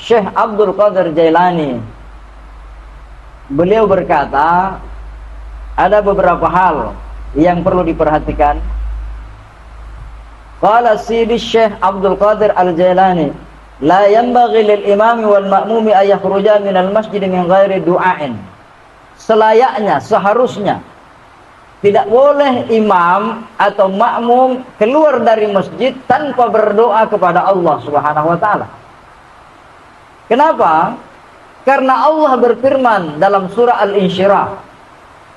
Syekh Abdul Qadir Jailani, beliau berkata, ada beberapa hal yang perlu diperhatikan. Qala Sidi Syekh Abdul Qadir Al-Jailani, la yanbaghi lil imami wal ma'mumi ay yakhruja minal masjid min ghairi du'ain. Selayaknya, seharusnya tidak boleh imam atau makmum keluar dari masjid tanpa berdoa kepada Allah Subhanahu wa taala. Kenapa? Karena Allah berfirman dalam surah Al-Insyirah,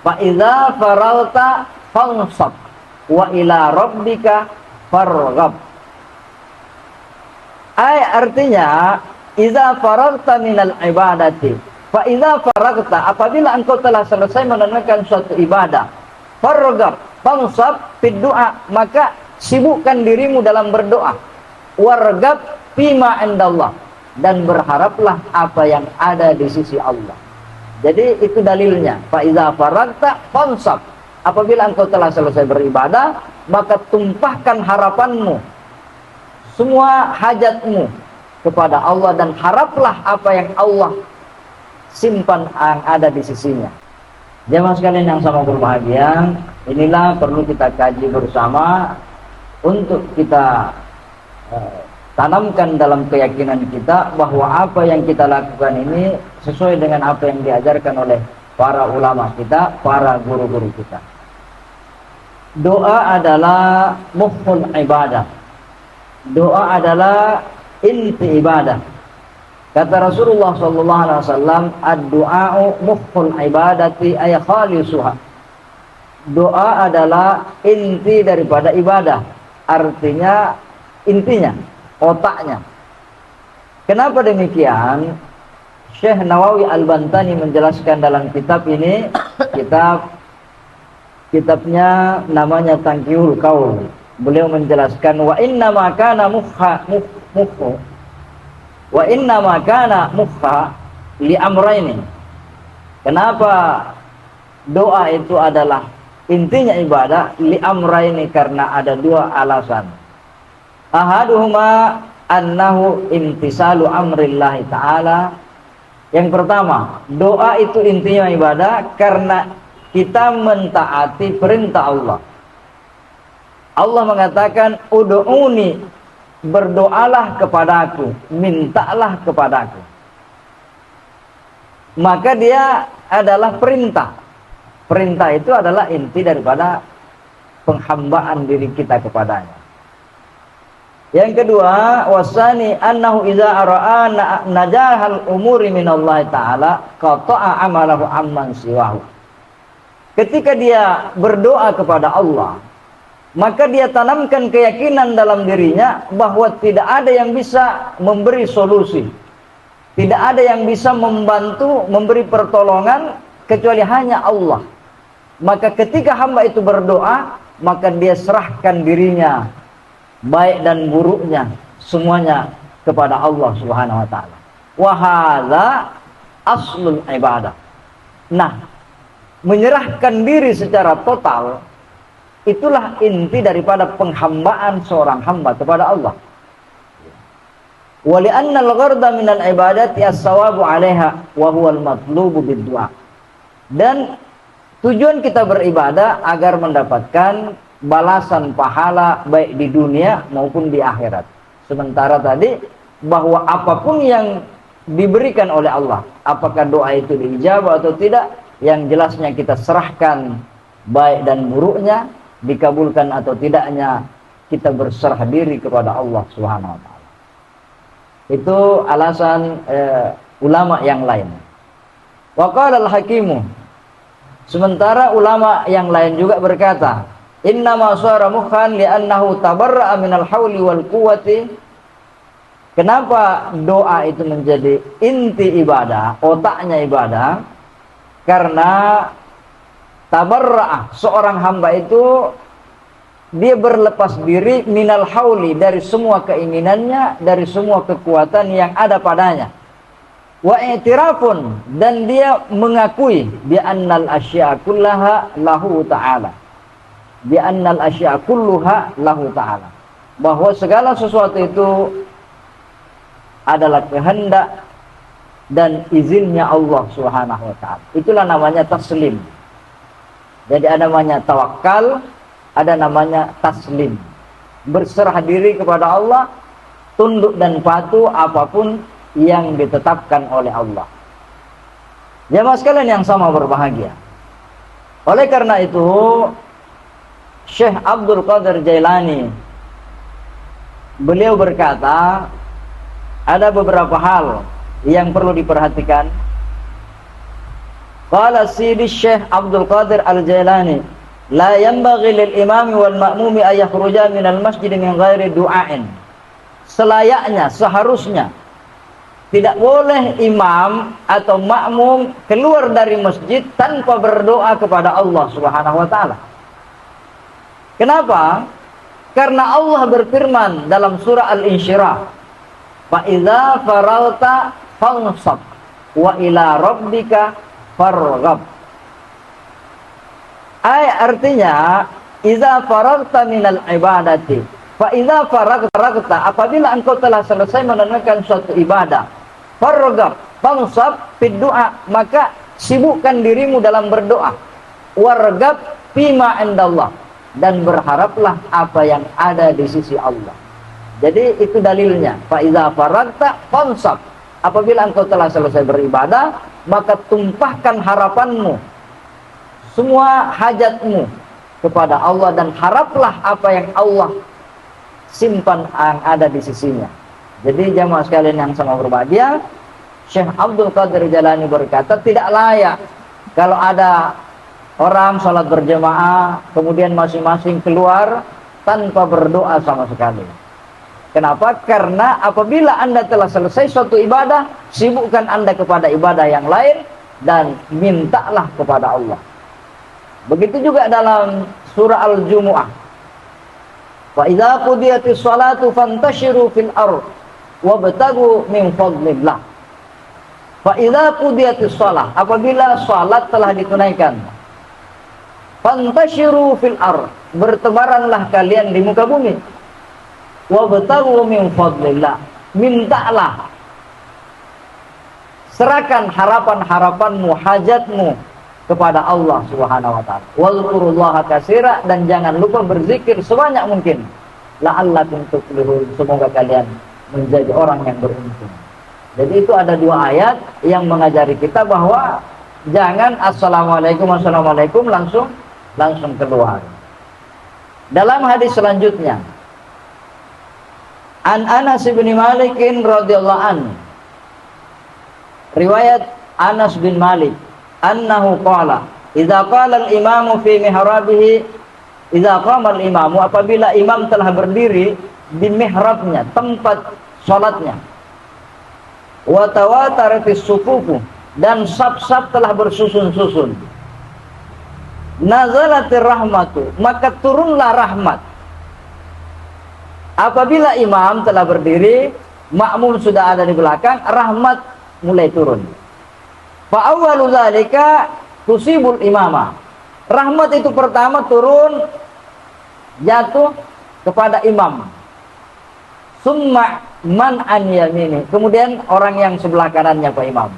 fa idza faralta fansab wa ila rabbika farghab. Artinya, idza faragta minal ibadati, fa idza faragta, apabila engkau telah selesai menunaikan suatu ibadah, farghab, fansab fid du'a, maka sibukkan dirimu dalam berdoa. Warghab fima indallah, dan berharaplah apa yang ada di sisi Allah. Jadi itu dalilnya. Fa idza faragta fansab, apabila engkau telah selesai beribadah, maka tumpahkan harapanmu, semua hajatmu kepada Allah, dan haraplah apa yang Allah simpan yang ada di sisinya. Jemaah sekalian yang sama berbahagia, inilah perlu kita kaji bersama untuk kita tanamkan dalam keyakinan kita bahwa apa yang kita lakukan ini sesuai dengan apa yang diajarkan oleh para ulama kita, para guru-guru kita. Doa adalah mukhul ibadah. Doa adalah inti ibadah. Kata Rasulullah sallallahu alaihi wasallam, ad-du'a'u mukhul ibadati ay khalisuha. Doa adalah inti daripada ibadah. Artinya intinya, otaknya. Kenapa demikian? Syekh Nawawi Al-Bantani menjelaskan dalam kitab ini, kitabnya namanya Tangkihul Qaul. Beliau menjelaskan wa inna ma kana mukha wa inna ma kana mukha li amraini. Kenapa doa itu adalah intinya ibadah? Li amraini, karena ada dua alasan. Ahaduhuma annahu imtisalu amrillahi ta'ala. Yang pertama, doa itu intinya ibadah karena kita mentaati perintah Allah. Allah mengatakan, ud'uni, berdoalah kepadaku, mintalah kepadaku. Maka dia adalah perintah. Perintah itu adalah inti daripada penghambaan diri kita kepadanya. Yang kedua, wasani annahu idza ara'a najahal umuri minallahi ta'ala qata'a amalahu amman siwahu. Ketika dia berdoa kepada Allah, maka dia tanamkan keyakinan dalam dirinya bahwa tidak ada yang bisa memberi solusi, tidak ada yang bisa membantu, memberi pertolongan kecuali hanya Allah. Maka ketika hamba itu berdoa, maka dia serahkan dirinya, baik dan buruknya, semuanya kepada Allah Subhanahu wa taala. Wa hadza aslul ibadah. Nah, menyerahkan diri secara total, itulah inti daripada penghambaan seorang hamba kepada Allah. Wa li'anna al-gharda min al-ibadati as-sawabu 'alaiha wa huwa al-matlubu bid-du'a. Dan tujuan kita beribadah agar mendapatkan balasan pahala baik di dunia maupun di akhirat. Sementara tadi bahwa apapun yang diberikan oleh Allah, apakah doa itu diijabah atau tidak, yang jelasnya kita serahkan baik dan buruknya, dikabulkan atau tidaknya, kita berserah diri kepada Allah Subhanahu wa taala. Itu alasan ulama yang lain. Wa qala al-hakimu, sementara ulama yang lain juga berkata, inna ma suara mukhan li'annahu tabarra'a minal hawli wal quwwati. Kenapa doa itu menjadi inti ibadah, otaknya ibadah? Karena tabarra'a, seorang hamba itu dia berlepas diri minal hauli, dari semua keinginannya, dari semua kekuatan yang ada padanya. Wa i'tirafun, dan dia mengakui bi annal asya'a kullaha lahu ta'ala. Bi annal asya'a kulluha lahu ta'ala, bahwa segala sesuatu itu adalah kehendak dan izinnya Allah Subhanahu wa taala. Itulah namanya taslim. Jadi ada namanya tawakal, ada namanya taslim. Berserah diri kepada Allah, tunduk dan patuh apapun yang ditetapkan oleh Allah. Jamaah sekalian yang sama berbahagia. Oleh karena itu, Syekh Abdul Qadir Jailani beliau berkata, ada beberapa hal yang perlu diperhatikan. Qala Sidi Syekh Abdul Qadir Al-Jailani, la yanbaghi lil imami wal ma'mumi ay yakhruja minal masjid min ghairi du'ain. Selayaknya, seharusnya tidak boleh imam atau makmum keluar dari masjid tanpa berdoa kepada Allah Subhanahu wa taala. Kenapa? Karena Allah berfirman dalam surah Al-Insyirah, fa idza faragta fansab wa ila rabbika farghab. Artinya idza faragta minal ibadati, fa idza faragta, apabila engkau telah selesai menunaikan suatu ibadah, farghab fansab fid du'a, maka sibukkan dirimu dalam berdoa, warghab fima indallah, dan berharaplah apa yang ada di sisi Allah. Jadi itu dalilnya, fa idza faragta fansab, apabila engkau telah selesai beribadah, maka tumpahkan harapanmu, semua hajatmu kepada Allah, dan haraplah apa yang Allah simpan yang ada di sisinya. Jadi jamaah sekalian yang sama berbahagia, Syekh Abdul Qadir Jailani berkata, tidak layak kalau ada orang sholat berjamaah kemudian masing-masing keluar tanpa berdoa sama sekali. Kenapa? Karena apabila Anda telah selesai suatu ibadah, sibukkan Anda kepada ibadah yang lain dan mintalah kepada Allah. Begitu juga dalam surah Al-Jumu'ah, fa idza qudiyatis shalatu fantashiru fil ardh wabtagu min fadlillah. Fa idza qudiyatis shalah, apabila salat telah ditunaikan, fantashiru fil ardh, bertebaranlah kalian di muka bumi, wabtagu min fadlillah, mintalah, serahkan harapan-harapanmu, hajatmu kepada Allah Subhanahu wa taala. Wazkurullaha katsira, dan jangan lupa berzikir sebanyak mungkin, la'allakum tuflihun, semoga kalian menjadi orang yang beruntung. Jadi itu ada dua ayat yang mengajari kita bahwa jangan assalamualaikum langsung keluar. Dalam hadis selanjutnya, An Anas bin Malik radhiyallahu anhu, riwayat Anas bin Malik, annahu qala idza qala al-imamu fi mihrabihi, idza qama al-imamu, apabila imam telah berdiri di mihrabnya, tempat salatnya, wa tawataratis sufufu, dan saf-saf telah bersusun-susun, nazalatir rahmatu, maka turunlah rahmat. Apabila imam telah berdiri, makmum sudah ada di belakang, rahmat mulai turun. Fa awwalu dzalika tusibul imama, rahmat itu pertama turun, jatuh kepada imam. Summa man an yamini, kemudian orang yang sebelah kanannya Pak Imam.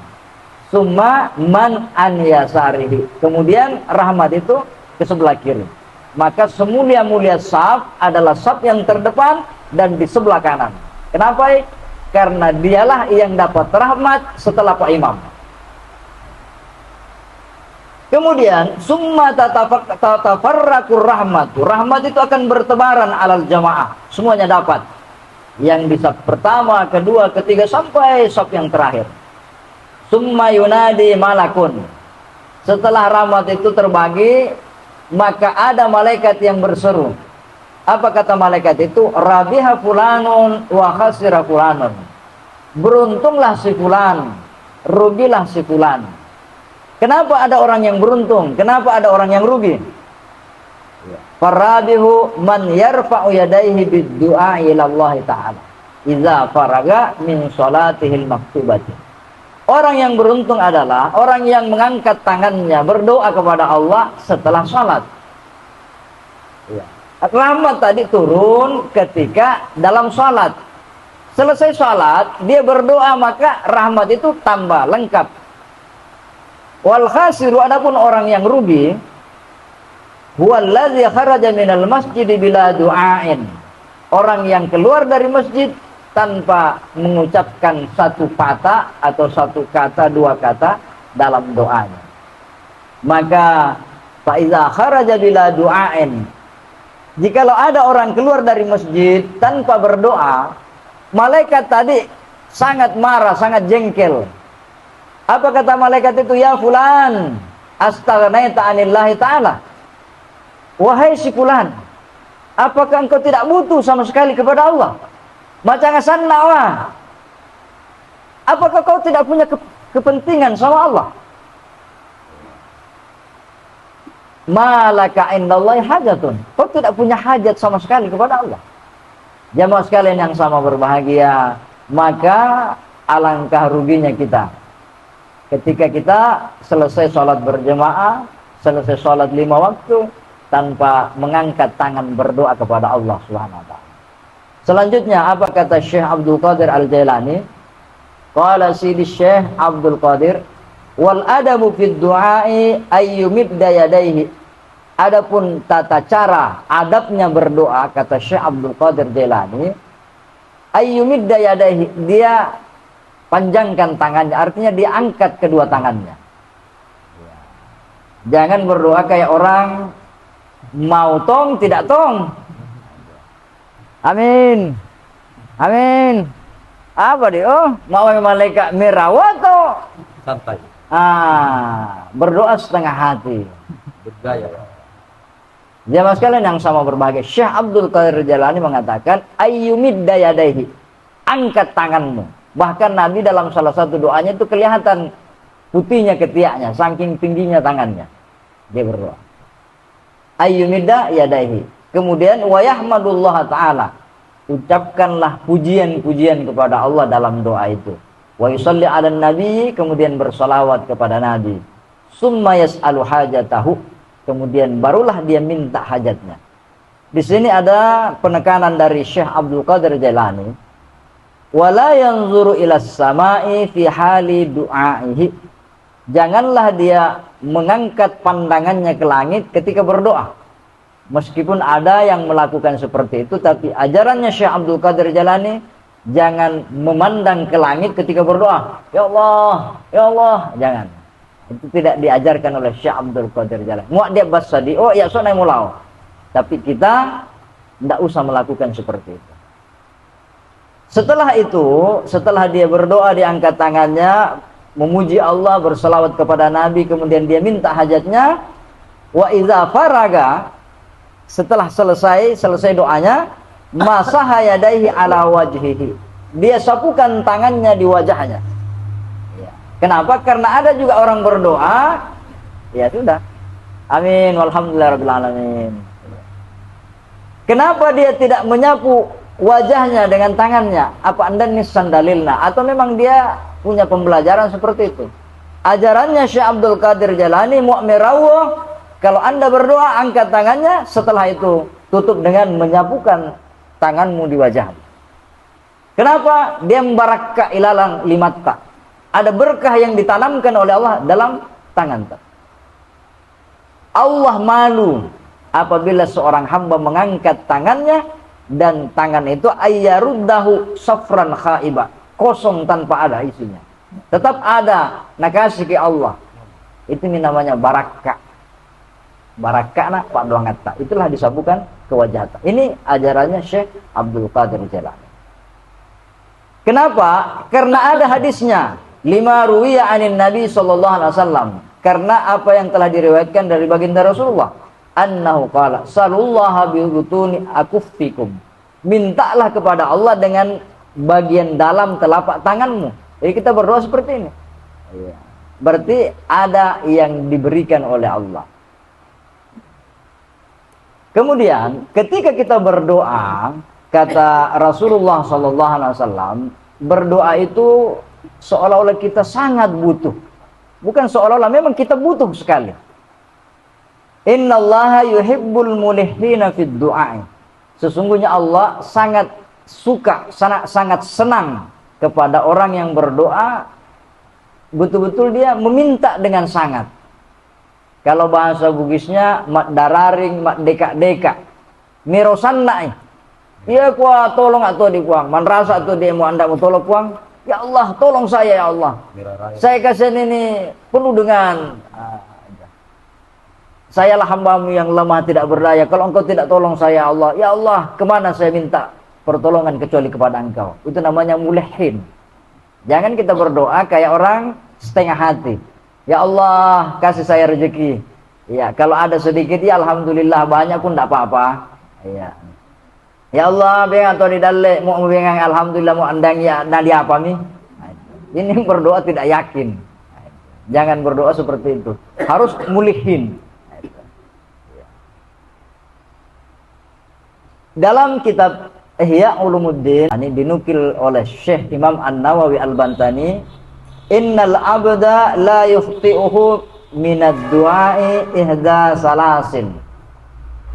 Summa man an yasarihi, kemudian rahmat itu ke sebelah kiri. Maka semulia-mulia saf adalah saf yang terdepan dan di sebelah kanan. Kenapa? Karena dialah yang dapat rahmat setelah Pak Imam. Kemudian summa tatafarraqur rahmatu, rahmat itu akan bertebaran alal jamaah, semuanya dapat. Yang di saf pertama, kedua, ketiga, sampai saf yang terakhir. Summa yunadi malakun, setelah rahmat itu terbagi, maka ada malaikat yang berseru. Apa kata malaikat itu? Rabiha fulanun wa khasira fulanun, beruntunglah si fulan, rugilah si fulan. Kenapa ada orang yang beruntung? Kenapa ada orang yang rugi? Farabihu man yarfa'u yadayhi bid-du'a ila Allah ta'ala idza faraga min salatihil maktubati. Orang yang beruntung adalah orang yang mengangkat tangannya berdoa kepada Allah setelah salat. Ya. Rahmat tadi turun ketika dalam salat. Selesai sholat, dia berdoa, maka rahmat itu tambah, lengkap. Wal khasiru, adapun orang yang rugi, huwallazi kharaja minal masjid bila du'ain. Orang yang keluar dari masjid tanpa mengucapkan satu kata atau satu kata, dua kata dalam doanya. Maka fa iza kharaja bila du'ain, jikalau ada orang keluar dari masjid tanpa berdoa, malaikat tadi sangat marah, sangat jengkel. Apa kata malaikat itu? Ya fulan, astaghnaita anillahi ta'ala. Wahai si fulan, apakah engkau tidak butuh sama sekali kepada Allah? Macam sanna wa. Apakah kau tidak punya kepentingan sama Allah? Malaka indallahi hajatun. Kau tidak punya hajat sama sekali kepada Allah. Jamaah sekalian yang sama berbahagia, maka alangkah ruginya kita ketika kita selesai sholat berjemaah, selesai sholat 5 waktu tanpa mengangkat tangan berdoa kepada Allah Subhanahu wa taala. Selanjutnya apa kata Syekh Abdul Qadir Al-Jailani? Qala Sidi Syekh Abdul Qadir, wal adabu fid du'ai ayyumidda yadayhi. Adapun tata cara adabnya berdoa, kata Syekh Abdul Qadir Jailani, ayyumidda yadayhi, dia panjangkan tangannya, artinya dia angkat kedua tangannya. Jangan berdoa kayak orang mau tong tidak tong. Amin, amin. Apa dia? Oh, mau malaikat merawato santai. Berdoa setengah hati. Bergaya. Jamaah sekalian yang sama berbahagia, Syekh Abdul Qadir Jalani mengatakan ayyumidda yadaihi, angkat tanganmu. Bahkan Nabi dalam salah satu doanya itu kelihatan putihnya ketiaknya, saking tingginya tangannya. Dia berdoa ayyumidda yadaihi. Kemudian wa yahmadullah ta'ala, ucapkanlah pujian-pujian kepada Allah dalam doa itu. Wa yusalli 'alan nabi, kemudian bersolawat kepada Nabi. Summa yas'alu hajatahu, kemudian barulah dia minta hajatnya. Di sini ada penekanan dari Syekh Abdul Qadir Jailani, wala yanzuru ilas samai fi hali du'aihi. Janganlah dia mengangkat pandangannya ke langit ketika berdoa. Meskipun ada yang melakukan seperti itu, tapi ajarannya Syekh Abdul Qadir Jailani, jangan memandang ke langit ketika berdoa. Ya Allah, ya Allah, jangan. Itu tidak diajarkan oleh Syekh Abdul Qadir Jailani. Muak dia basadi, oh ya sonai mulau. Tapi kita tidak usah melakukan seperti itu. Setelah itu, setelah dia berdoa, dia angkat tangannya, memuji Allah, berselawat kepada Nabi, kemudian dia minta hajatnya. Wa iza faraga, setelah selesai doanya, masaha yadaihi ala wajhihi, dia sapukan tangannya di wajahnya. Kenapa? Karena ada juga orang berdoa, ya sudah, amin, walhamdulillahirabbil alamin. Kenapa dia tidak menyapu wajahnya dengan tangannya? Apa anda nisan dalilna? Atau memang dia punya pembelajaran seperti itu? Ajarannya Syekh Abdul Qadir Jalani mu'mirawo, kalau anda berdoa angkat tangannya, setelah itu tutup dengan menyapukan tanganmu di wajahmu. Kenapa? Dia membarakka ilalang limatta. Ada berkah yang ditanamkan oleh Allah dalam tangan. Allah malu apabila seorang hamba mengangkat tangannya dan tangan itu ayyaruddahu safran khaiba, kosong tanpa ada isinya. Tetap ada nakasih ke Allah. Itu namanya barakah. Barakah nak Pak Doangata. Itulah disabukan ke wajah. Ini ajarannya Syekh Abdul Qadir Jailani. Kenapa? Karena ada hadisnya. Lima ruwiya anin Nabi sallallahu alaihi wasallam. Karena apa yang telah diriwayatkan dari baginda Rasulullah. Annahu qala salullaha bi butuni akuffikum. Mintalah kepada Allah dengan bagian dalam telapak tanganmu. Jadi kita berdoa seperti ini. Berarti ada yang diberikan oleh Allah. Kemudian ketika kita berdoa, kata Rasulullah sallallahu alaihi wasallam, berdoa itu seolah-olah kita sangat butuh. Bukan seolah-olah, memang kita butuh sekali. Innallaha yuhibbul mulihhina fid du'a. Sesungguhnya Allah sangat suka, sangat senang kepada orang yang berdoa, betul-betul dia meminta dengan sangat. Kalau bahasa Bugisnya mak dararing, mak deka-deka, mirosanna. Iya kuah tolong atau di puang, man rasa atau dia mau anda mau tolong puang. Ya Allah, tolong saya ya Allah. Saya kasih ini penuh dengan sayalah hambamu yang lemah tidak berdaya. Kalau engkau tidak tolong saya Allah, ya Allah, kemana saya minta pertolongan kecuali kepada engkau. Itu namanya mulhin. Jangan kita berdoa kayak orang setengah hati. Ya Allah, kasih saya rezeki. Ya, kalau ada sedikit ya alhamdulillah, banyak pun tidak apa-apa. Ya. Ya Allah, bengang atau didalek, mau bengang alhamdulillah, mau andang ya nadi apa nih? Ini berdoa tidak yakin. Jangan berdoa seperti itu. Harus mulihin. Dalam kitab Ihya Ulumuddin, ini dinukil oleh Syekh Imam An-Nawawi Al-Bantani, innal abda la yukhti'uhu minad du'ai ihda salasin.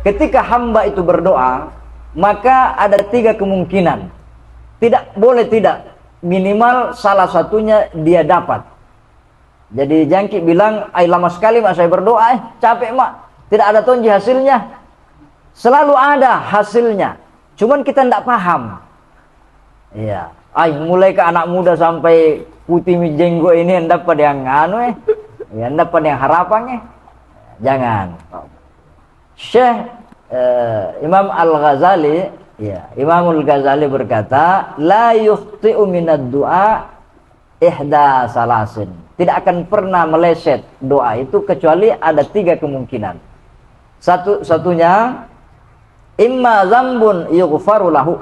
Ketika hamba itu berdoa, maka ada 3 kemungkinan. Tidak boleh tidak, minimal salah satunya dia dapat. Jadi jangki bilang, "Ay lama sekali mak saya berdoa, capek mak, tidak ada tonji hasilnya." Selalu ada hasilnya, cuman kita tidak paham. Iya, ay mulai ke anak muda sampai putih jenggo ini hendak pada yang anu ya hendak pada yang harapannya. Jangan. Syekh Imam Al-Ghazali, ya, Imam Al-Ghazali berkata, la yukhti'u minad du'a ihda salasin. Tidak akan pernah meleset doa itu kecuali ada 3 kemungkinan. Satunya imma zambun yughfaru lahu.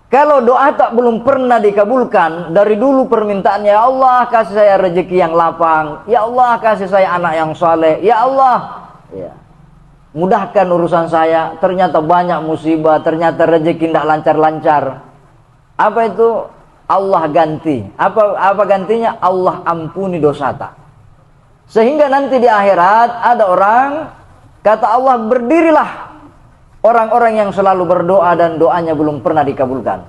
Kalau doa tak belum pernah dikabulkan, dari dulu permintaannya, ya Allah kasih saya rezeki yang lapang, ya Allah kasih saya anak yang saleh, ya Allah, ya, mudahkan urusan saya, ternyata banyak musibah, ternyata rezeki tidak lancar-lancar. Apa itu? Allah ganti. Apa gantinya? Allah ampuni dosa tak. Sehingga nanti di akhirat ada orang, kata Allah, berdirilah orang-orang yang selalu berdoa dan doanya belum pernah dikabulkan.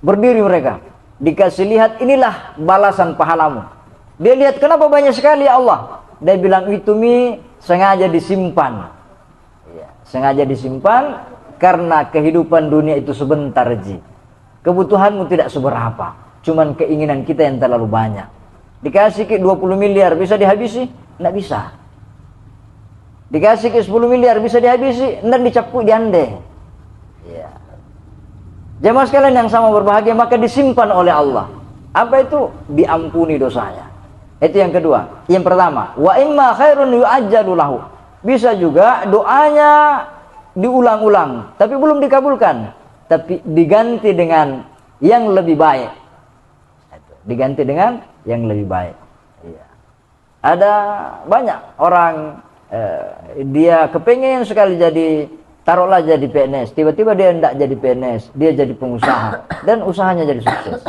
Berdiri mereka, dikasih lihat, inilah balasan pahalamu. Dia lihat, kenapa banyak sekali ya Allah? Dia bilang, itu sengaja disimpan. Ya, sengaja disimpan karena kehidupan dunia itu sebentar ji. Kebutuhanmu tidak seberapa, cuman keinginan kita yang terlalu banyak. Dikasih ke 20 miliar bisa dihabisi? Tidak bisa. Dikasih ke 10 miliar bisa dihabisi? Tidak, dicapuk diande. Ya. Jemaah sekalian yang sama berbahagia, maka disimpan oleh Allah. Apa itu? Diampuni dosanya. Itu yang kedua. Yang pertama, wa imma khairun yu'ajjalu lahu. Bisa juga doanya diulang-ulang tapi belum dikabulkan, tapi diganti dengan yang lebih baik. Diganti dengan yang lebih baik. Iya. Ada banyak orang dia kepengen sekali jadi, taruhlah jadi PNS, tiba-tiba dia tidak jadi PNS, dia jadi pengusaha dan usahanya jadi sukses.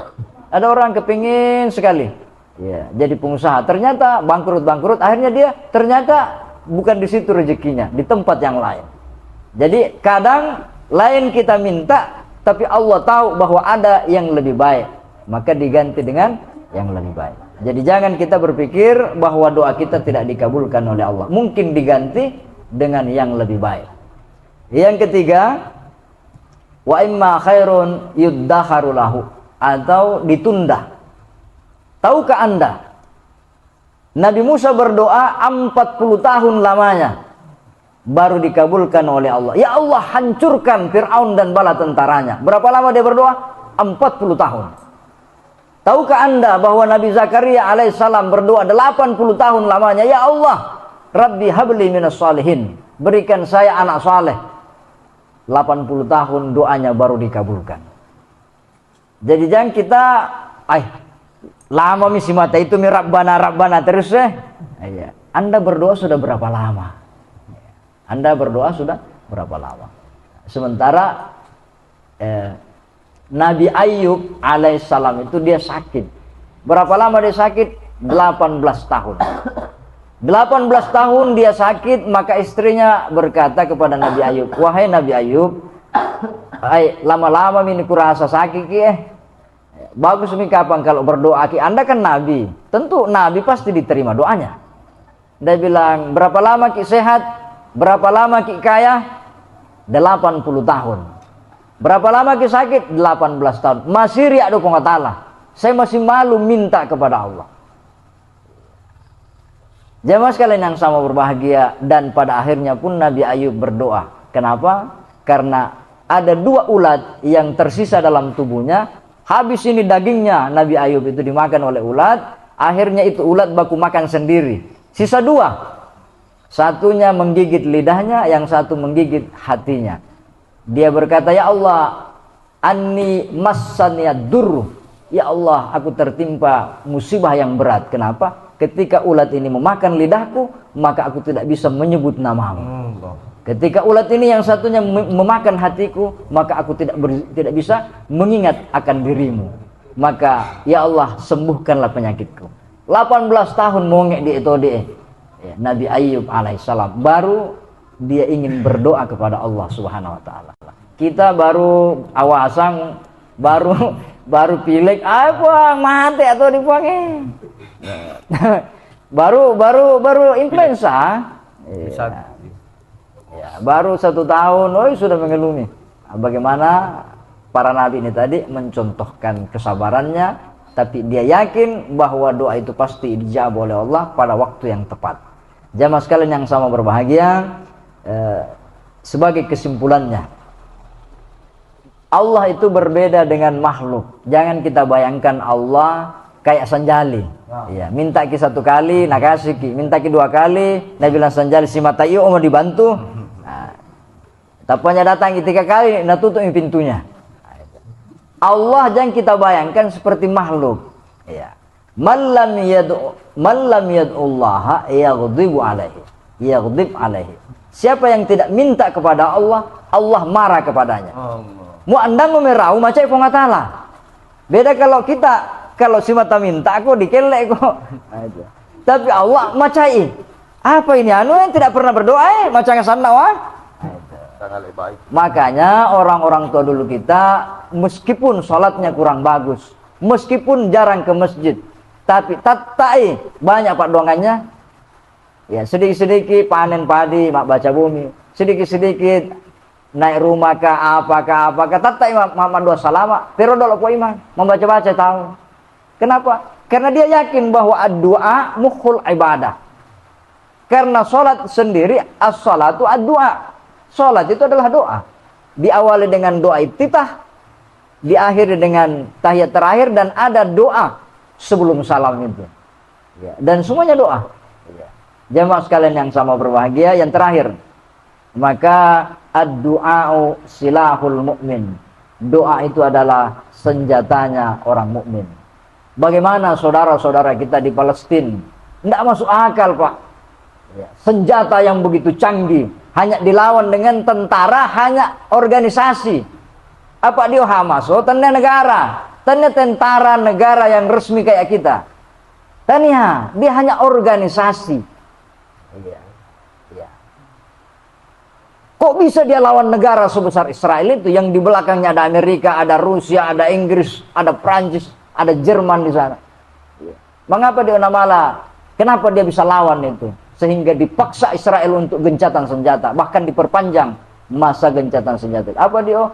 Ada orang kepengen sekali, ya, jadi pengusaha, ternyata bangkrut, akhirnya dia ternyata bukan di situ rezekinya, di tempat yang lain. Jadi kadang lain kita minta, tapi Allah tahu bahwa ada yang lebih baik, maka diganti dengan yang lebih baik. Jadi jangan kita berpikir bahwa doa kita tidak dikabulkan oleh Allah. Mungkin diganti dengan yang lebih baik. Yang ketiga, wa imma khairun yuddakharu lahu, atau ditunda. Tahukah Anda, Nabi Musa berdoa 40 tahun lamanya baru dikabulkan oleh Allah. Ya Allah, hancurkan Fir'aun dan bala tentaranya. Berapa lama dia berdoa? 40 tahun. Tahukah Anda bahwa Nabi Zakaria alaihissalam berdoa 80 tahun lamanya? Ya Allah, Rabbi habli minas salihin, berikan saya anak saleh. 80 tahun doanya baru dikabulkan. Jadi jangan kita lama misi mata itu Rabbana terus ya. Anda berdoa sudah berapa lama? Anda berdoa sudah berapa lama? Sementara Nabi Ayub alaihissalam itu dia sakit. Berapa lama dia sakit? 18 tahun. 18 tahun dia sakit, maka istrinya berkata kepada Nabi Ayub, wahai Nabi Ayub, lama-lama ini kurasa sakit ki bagus mi kapan kalau berdoa ki, Anda kan nabi, tentu nabi pasti diterima doanya. Dia bilang berapa lama ki sehat, berapa lama ki kaya, 80 tahun. Berapa lama ki sakit, 18 tahun. Masih riak do Allah, saya masih malu minta kepada Allah. Jemaah sekalian yang sama berbahagia, dan pada akhirnya pun Nabi Ayub berdoa. Kenapa? Karena ada 2 ulat yang tersisa dalam tubuhnya. Habis ini dagingnya Nabi Ayub itu dimakan oleh ulat. Akhirnya itu ulat baku makan sendiri. Sisa 2. Satunya menggigit lidahnya, yang satu menggigit hatinya. Dia berkata, ya Allah, anni massaniyad durr. Ya Allah, aku tertimpa musibah yang berat. Kenapa? Ketika ulat ini memakan lidahku, maka aku tidak bisa menyebut namamu. Ketika ulat ini yang satunya memakan hatiku, maka aku tidak bisa mengingat akan dirimu. Maka ya Allah, sembuhkanlah penyakitku. 18 tahun mongek di itu dia. Ya, Nabi Ayub alaihissalam baru dia ingin berdoa kepada Allah Subhanahu wa taala. Kita baru awasan, baru pilek apa mati atau dipanggil. baru influenza. Ya. Ya, baru 1 tahun, sudah mengelumi. Nah, bagaimana para nabi ini tadi mencontohkan kesabarannya, tapi dia yakin bahwa doa itu pasti dijawab oleh Allah pada waktu yang tepat. Jamaah sekalian yang sama berbahagia, sebagai kesimpulannya, Allah itu berbeda dengan makhluk. Jangan kita bayangkan Allah kayak sanjali. Ya, minta ki 1 kali, nak kasih ki. Minta ki 2 kali, nak bilang sanjali si mata iyo mau dibantu. Tapanya datang 3 kali, nak tutup pintunya. Allah jangan kita bayangkan seperti makhluk. Ya. Man lam yad'ullaha yaghdib alaihi. Siapa yang tidak minta kepada Allah, Allah marah kepadanya. Mu andang merau macai pongatala. Beda kalau si mata minta aku dikelek kok. Tapi Allah macai. Apa ini anu yang tidak pernah berdoa macam sana wah. Makanya orang-orang tua dulu kita meskipun sholatnya kurang bagus, meskipun jarang ke masjid, tapi tatai banyak pak doangannya. Ya sedikit-sedikit panen padi, mak baca bumi, sedikit-sedikit naik rumah apakah tatai mama doa salama, pero dolo po iman, membaca-baca tahu. Kenapa? Karena dia yakin bahwa doa mukhul ibadah. Karena sholat sendiri as-sholatu ad-du'a. Sholat itu adalah doa. Diawali dengan doa iftitah, diakhiri dengan tahiyat terakhir, dan ada doa sebelum salam itu. Ya, dan semuanya doa. Ya. Jamaah sekalian yang sama berbahagia, yang terakhir, maka ad-du'a'u silahul mu'min. Doa itu adalah senjatanya orang mukmin. Bagaimana saudara-saudara kita di Palestina? Tidak masuk akal, Pak. Ya, senjata yang begitu canggih hanya dilawan dengan tentara, hanya organisasi. Apa dia Hamas? Oh, tanda negara. Tanda tentara negara yang resmi kayak kita. Tanya, dia hanya organisasi. Iya. Iya. Kok bisa dia lawan negara sebesar Israel itu, yang di belakangnya ada Amerika, ada Rusia, ada Inggris, ada Prancis, ada Jerman di sana. Iya. Mengapa dia malah? Kenapa dia bisa lawan itu? Sehingga dipaksa Israel untuk gencatan senjata, bahkan diperpanjang masa gencatan senjata. Apa dia?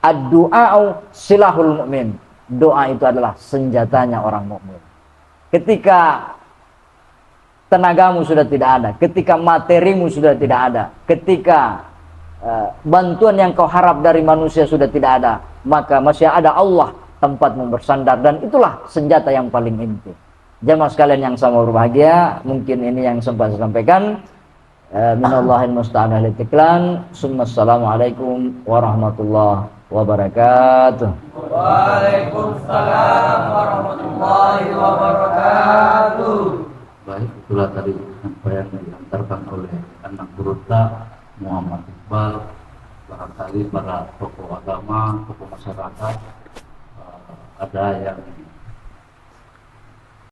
Ad-du'a'u silahul mu'min. Doa itu adalah senjatanya orang mukmin. Ketika tenagamu sudah tidak ada, ketika materimu sudah tidak ada, ketika bantuan yang kau harap dari manusia sudah tidak ada, maka masih ada Allah tempatmu bersandar, dan itulah senjata yang paling inti. Jamaah sekalian yang sama berbahagia, mungkin ini yang sempat saya sampaikan. Minallahil musta'an ahli tiklan. Assalamualaikum warahmatullahi wabarakatuh. Waalaikumsalam warahmatullahi wabarakatuh. Baik, itulah tadi penyampaian yang diantarkan oleh anak Burutta Muhammad Iqbal. Barangkali para tokoh agama, tokoh masyarakat ada yang